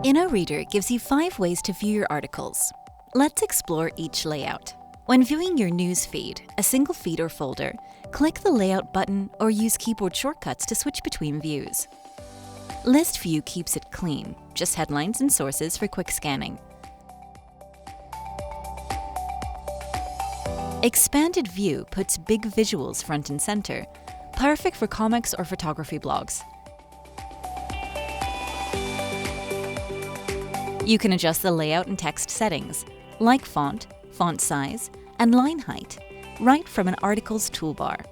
Inoreader gives you 5 ways to view your articles. Let's explore each layout. When viewing your news feed, a single feed or folder, click the Layout button or use keyboard shortcuts to switch between views. List View keeps it clean, just headlines and sources for quick scanning. Expanded View puts big visuals front and center, perfect for comics or photography blogs. You can adjust the layout and text settings, like font, font size, and line height, right from an article's toolbar.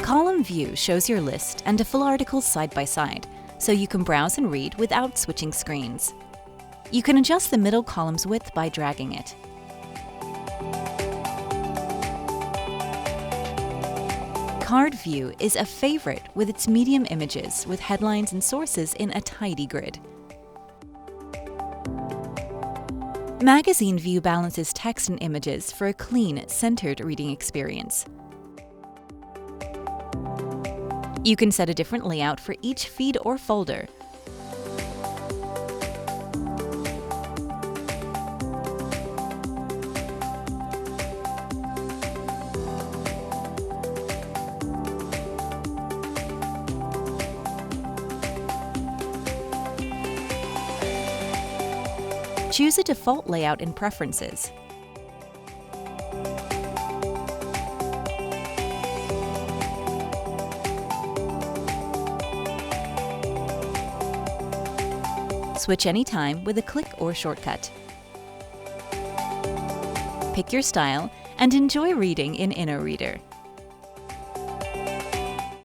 Column View shows your list and the full articles side by side, so you can browse and read without switching screens. You can adjust the middle column's width by dragging it. Card View is a favorite with its medium images with headlines and sources in a tidy grid. Magazine View balances text and images for a clean, centered reading experience. You can set a different layout for each feed or folder. Choose a default layout in Preferences. Switch anytime with a click or shortcut. Pick your style and enjoy reading in Inoreader.